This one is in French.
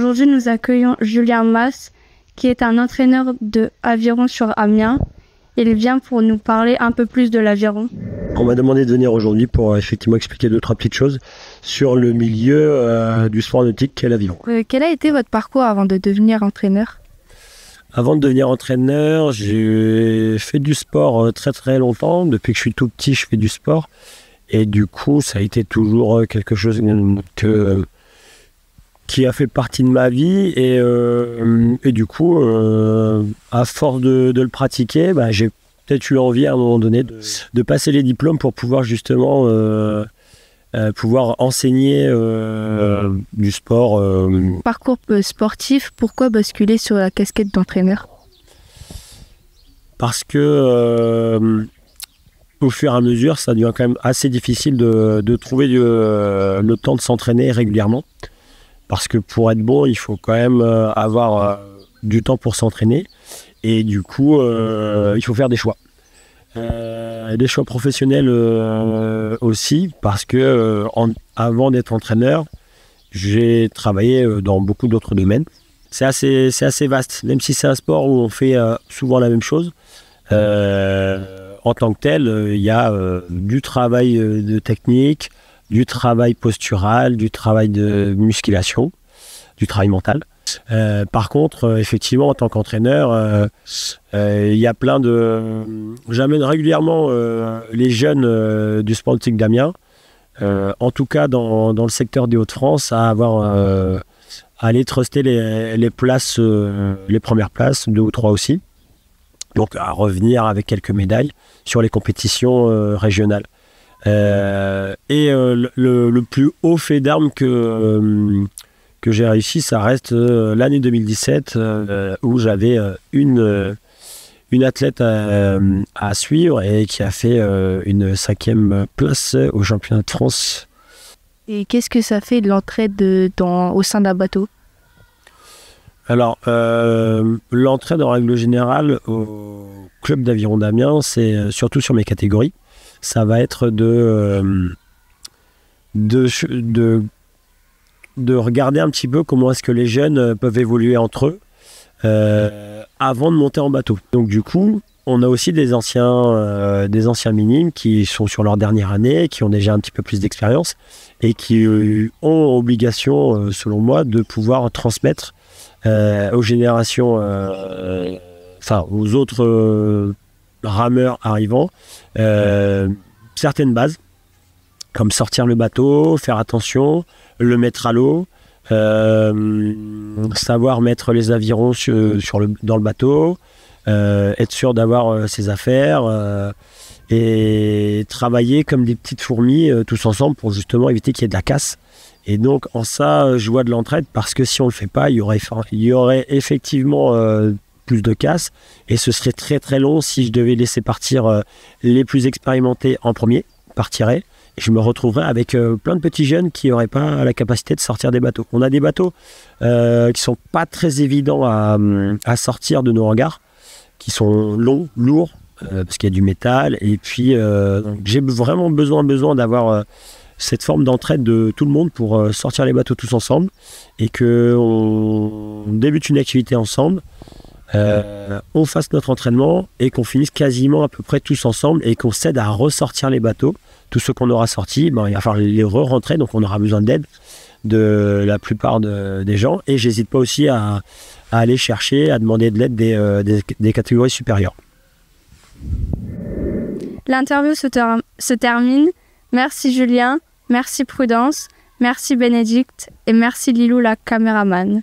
Aujourd'hui, nous accueillons Julien Mas, qui est un entraîneur de aviron sur Amiens. Il vient pour nous parler un peu plus de l'aviron. On m'a demandé de venir aujourd'hui pour effectivement expliquer 2-3 petites choses sur le milieu du sport nautique qu'est l'aviron. Quel a été votre parcours avant de devenir entraîneur ? Avant de devenir entraîneur, j'ai fait du sport très très longtemps. Depuis que je suis tout petit, je fais du sport. Et du coup, ça a été toujours quelque chose qui a fait partie de ma vie. Et du coup, à force de le pratiquer, j'ai peut-être eu envie à un moment donné de passer les diplômes pour pouvoir justement pouvoir enseigner du sport. Parcours sportif, pourquoi basculer sur la casquette d'entraîneur ? Parce que au fur et à mesure, ça devient quand même assez difficile de trouver le temps de s'entraîner régulièrement. Parce que pour être bon, il faut quand même avoir du temps pour s'entraîner. Et du coup, il faut faire des choix. Des choix professionnels aussi, parce que avant d'être entraîneur, j'ai travaillé dans beaucoup d'autres domaines. C'est assez vaste, même si c'est un sport où on fait souvent la même chose. En tant que tel, il y a du travail de technique, du travail postural, du travail de musculation, du travail mental. Par contre, effectivement, en tant qu'entraîneur, il y a plein de... J'amène régulièrement les jeunes du sport nautique d'Amiens, en tout cas dans le secteur des Hauts-de-France, à aller truster les places, les premières places, 2 ou 3 aussi. Donc à revenir avec quelques médailles sur les compétitions régionales. Et le plus haut fait d'armes que j'ai réussi, ça reste l'année 2017 où j'avais une athlète à suivre et qui a fait une 5e place au championnat de France. Et qu'est-ce que ça fait de l'entraide au sein d'un bateau ? Alors, l'entraide en règle générale au club d'aviron d'Amiens, c'est surtout sur mes catégories. Ça va être de regarder un petit peu comment est-ce que les jeunes peuvent évoluer entre eux avant de monter en bateau. Donc du coup, on a aussi des anciens minimes qui sont sur leur dernière année, qui ont déjà un petit peu plus d'expérience et qui ont obligation, selon moi, de pouvoir transmettre aux générations, aux autres rameurs arrivants, certaines bases, comme sortir le bateau, faire attention, le mettre à l'eau, savoir mettre les avirons dans le bateau, être sûr d'avoir ses affaires et travailler comme des petites fourmis tous ensemble pour justement éviter qu'il y ait de la casse. Et donc en ça, je vois de l'entraide parce que si on ne le fait pas, il y aurait effectivement plus de casse et ce serait très très long si je devais laisser partir les plus expérimentés en premier, partiraient. Je me retrouverai avec plein de petits jeunes qui n'auraient pas la capacité de sortir des bateaux. On a des bateaux qui ne sont pas très évidents à sortir de nos hangars, qui sont longs, lourds, parce qu'il y a du métal. Et puis, j'ai vraiment besoin d'avoir cette forme d'entraide de tout le monde pour sortir les bateaux tous ensemble et qu'on débute une activité ensemble, on fasse notre entraînement et qu'on finisse quasiment à peu près tous ensemble et qu'on s'aide à ressortir les bateaux. Tous ceux qu'on aura sortis, il va falloir les re-rentrer, donc on aura besoin d'aide de la plupart des gens. Et j'hésite pas aussi à aller chercher, à demander de l'aide des catégories supérieures. L'interview se termine. Merci Julien, merci Prudence, merci Bénédicte et merci Lilou la caméraman.